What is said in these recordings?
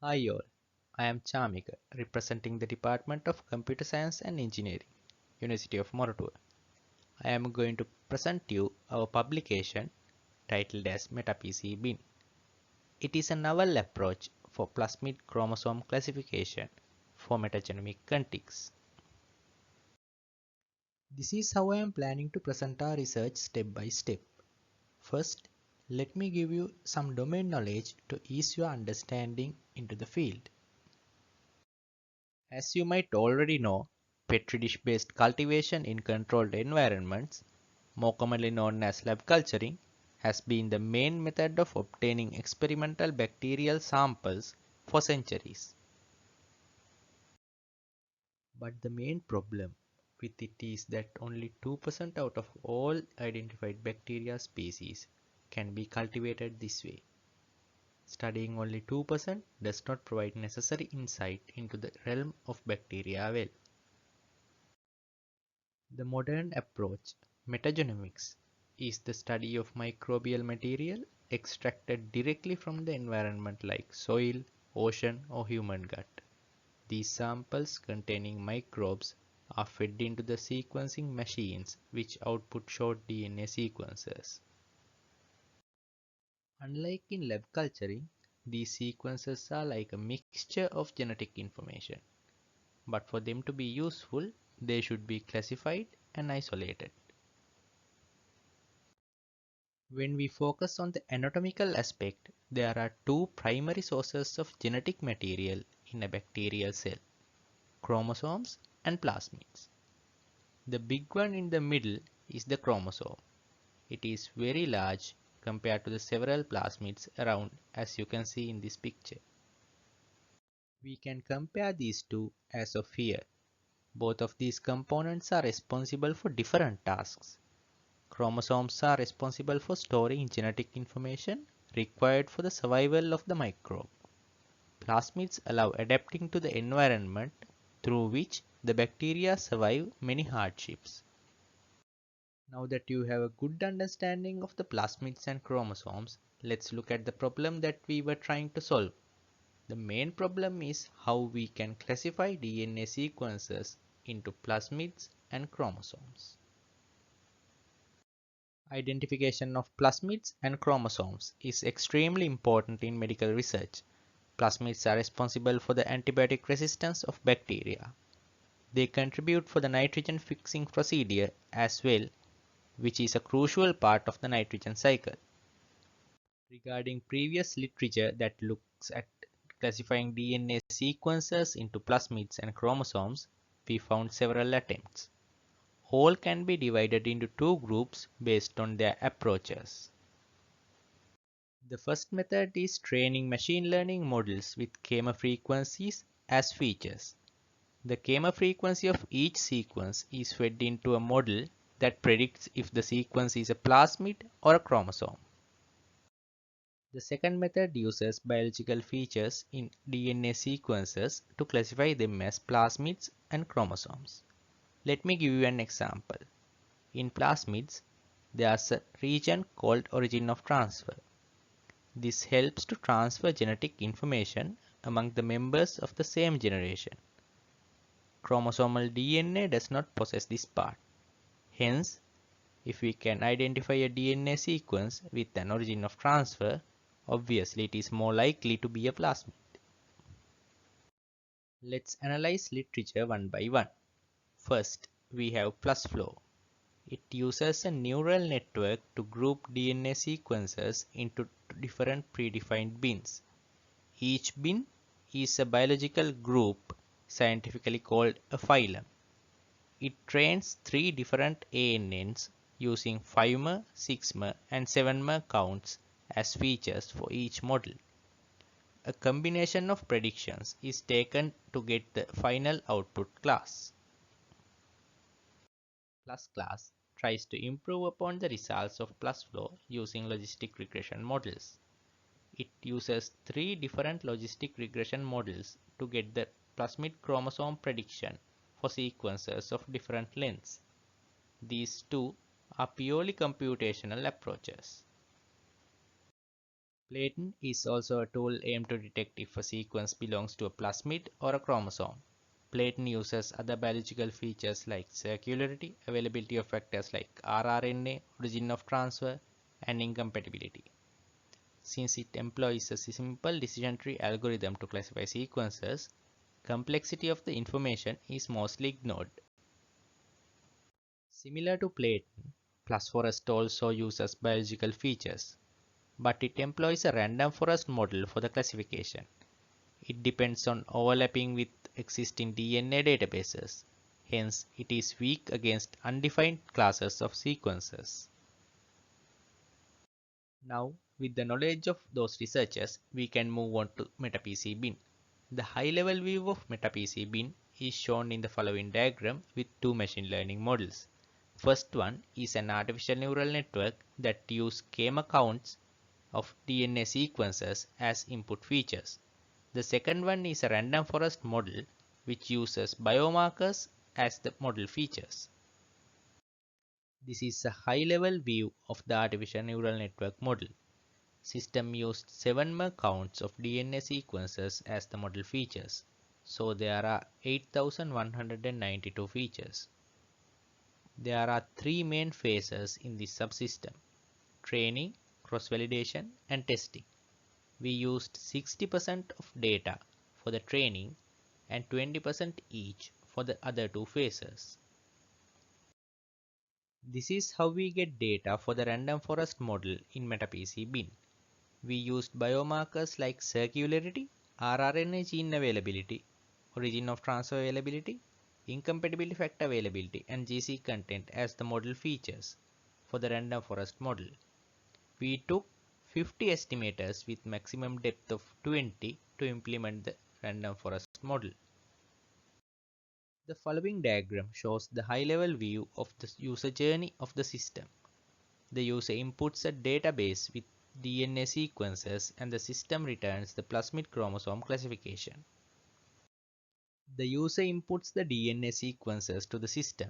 Hi all, I am Chamika, representing the Department of Computer Science and Engineering, University of Moratuwa. I am going to present you our publication titled as MetaPCbin. It is a novel approach for plasmid chromosome classification for metagenomic contigs. This is how I am planning to present our research step by step. First, let me give you some domain knowledge to ease your understanding into the field. As you might already know, petri dish based cultivation in controlled environments, more commonly known as lab culturing, has been the main method of obtaining experimental bacterial samples for centuries. But the main problem with it is that only 2% out of all identified bacteria species can be cultivated this way. Studying only 2% does not provide necessary insight into the realm of bacteria well. The modern approach, metagenomics, is the study of microbial material extracted directly from the environment like soil, ocean, or human gut. These samples containing microbes are fed into the sequencing machines which output short DNA sequences. Unlike in lab culturing, these sequences are like a mixture of genetic information. But for them to be useful, they should be classified and isolated. When we focus on the anatomical aspect, there are two primary sources of genetic material in a bacterial cell: chromosomes and plasmids. The big one in the middle is the chromosome. It is very large compared to the several plasmids around, as you can see in this picture. We can compare these two as of here. Both of these components are responsible for different tasks. Chromosomes are responsible for storing genetic information required for the survival of the microbe. Plasmids allow adapting to the environment through which the bacteria survive many hardships. Now that you have a good understanding of the plasmids and chromosomes, let's look at the problem that we were trying to solve. The main problem is how we can classify DNA sequences into plasmids and chromosomes. Identification of plasmids and chromosomes is extremely important in medical research. Plasmids are responsible for the antibiotic resistance of bacteria. They contribute for the nitrogen fixing procedure as well, which is a crucial part of the nitrogen cycle. Regarding previous literature that looks at classifying DNA sequences into plasmids and chromosomes, we found several attempts. All can be divided into two groups based on their approaches. The first method is training machine learning models with gamma frequencies as features. The gamma frequency of each sequence is fed into a model that predicts if the sequence is a plasmid or a chromosome. The second method uses biological features in DNA sequences to classify them as plasmids and chromosomes. Let me give you an example. In plasmids, there's a region called origin of transfer. This helps to transfer genetic information among the members of the same generation. Chromosomal DNA does not possess this part. Hence, if we can identify a DNA sequence with an origin of transfer, obviously it is more likely to be a plasmid. Let's analyze literature one by one. First, we have PlusFlow. It uses a neural network to group DNA sequences into different predefined bins. Each bin is a biological group, scientifically called a phylum. It trains three different ANNs using 5mer, 6mer, and 7mer counts as features for each model. A combination of predictions is taken to get the final output class. Plus class tries to improve upon the results of PlusFlow using logistic regression models. It uses three different logistic regression models to get the plasmid chromosome prediction for sequences of different lengths. These two are purely computational approaches. Platen is also a tool aimed to detect if a sequence belongs to a plasmid or a chromosome. Platen uses other biological features like circularity, availability of factors like rRNA, origin of transfer, and incompatibility. Since it employs a simple decision tree algorithm to classify sequences, complexity of the information is mostly ignored. Similar to Platen, Plusforest also uses biological features, but it employs a random forest model for the classification. It depends on overlapping with existing DNA databases. Hence, it is weak against undefined classes of sequences. Now, with the knowledge of those researchers, we can move on to MetaPCbin. The high-level view of MetaPCbin is shown in the following diagram with two machine learning models. First one is an artificial neural network that uses k-mer counts of DNA sequences as input features. The second one is a random forest model which uses biomarkers as the model features. This is a high-level view of the artificial neural network model. System used 7 mer counts of DNA sequences as the model features, so there are 8192 features. There are three main phases in this subsystem: training, cross-validation, and testing. We used 60% of data for the training and 20% each for the other two phases. This is how we get data for the random forest model in MetaPCbin. We used biomarkers like circularity, rRNA gene availability, origin of transfer availability, incompatibility factor availability, and GC content as the model features for the random forest model. We took 50 estimators with maximum depth of 20 to implement the random forest model. The following diagram shows the high-level view of the user journey of the system. The user inputs a database with DNA sequences and the system returns the plasmid chromosome classification. The user inputs the DNA sequences to the system.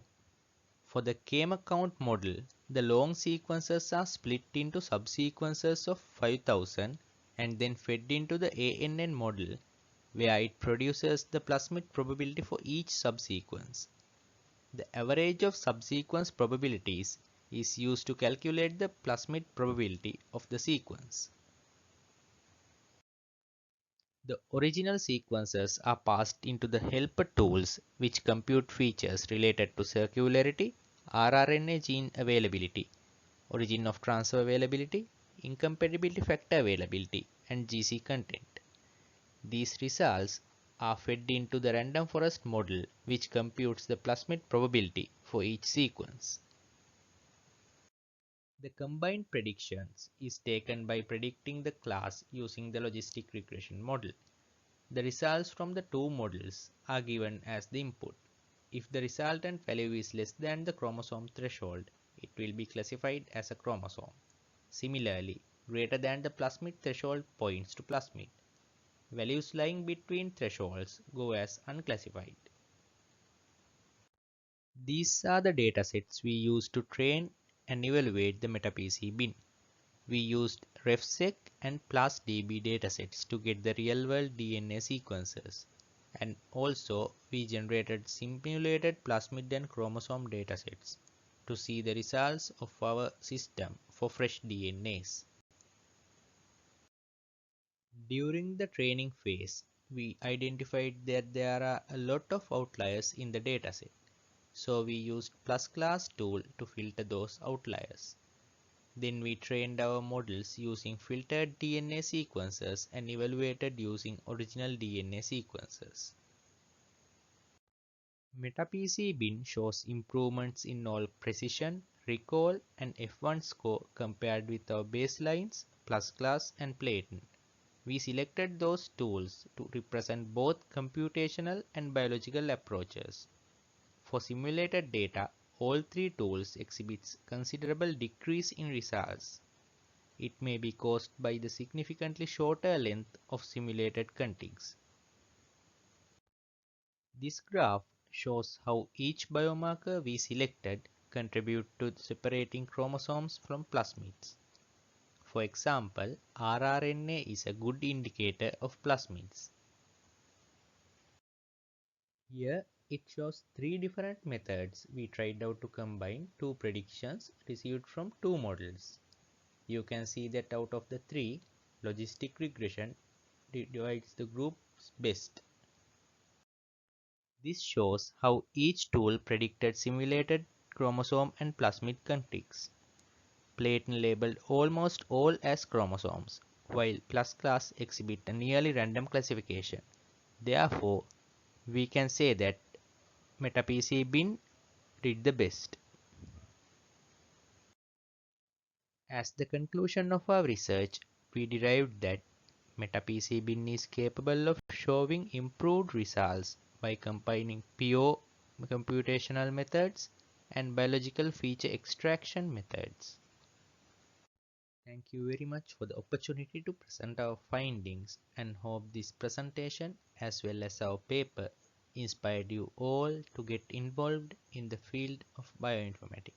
For the k-mer count model, the long sequences are split into subsequences of 5000 and then fed into the ANN model, where it produces the plasmid probability for each subsequence. The average of subsequence probabilities is used to calculate the plasmid probability of the sequence. The original sequences are passed into the helper tools which compute features related to circularity, rRNA gene availability, origin of transfer availability, incompatibility factor availability, and GC content. These results are fed into the random forest model which computes the plasmid probability for each sequence. The combined predictions is taken by predicting the class using the logistic regression model. The results from the two models are given as the input. If the resultant value is less than the chromosome threshold, it will be classified as a chromosome. Similarly, greater than the plasmid threshold points to plasmid. Values lying between thresholds go as unclassified. These are the datasets we use to train and evaluate the MetaPCbin. We used RefSeq and PlasDB datasets to get the real-world DNA sequences, and also we generated simulated plasmid and chromosome datasets to see the results of our system for fresh DNAs. During the training phase, we identified that there are a lot of outliers in the dataset, so we used PlusClass tool to filter those outliers. Then we trained our models using filtered DNA sequences and evaluated using original DNA sequences. MetaPCbin shows improvements in all precision, recall, and F1 score compared with our baselines, PlusClass, and Platen. We selected those tools to represent both computational and biological approaches. For simulated data, all three tools exhibits considerable decrease in results. It may be caused by the significantly shorter length of simulated contigs. This graph shows how each biomarker we selected contribute to separating chromosomes from plasmids. For example, rRNA is a good indicator of plasmids. Here it shows three different methods we tried out to combine two predictions received from two models. You can see that out of the three, logistic regression divides the groups best. This shows how each tool predicted simulated chromosome and plasmid contigs. Platon labeled almost all as chromosomes, while plus class exhibit a nearly random classification. Therefore, we can say that MetaPCbin did the best. As the conclusion of our research, we derived that MetaPCbin is capable of showing improved results by combining pure computational methods and biological feature extraction methods. Thank you very much for the opportunity to present our findings and hope this presentation as well as our paper inspired you all to get involved in the field of bioinformatics.